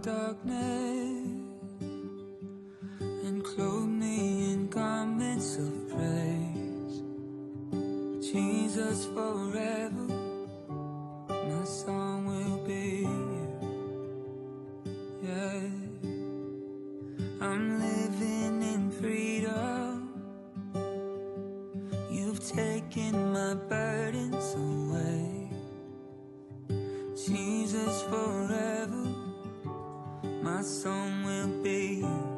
darkness and clothe me in garments of praise. Jesus, forever my song will be you. Yeah, I'm living in freedom. You've taken my burdens away. Jesus, forever my song will be you.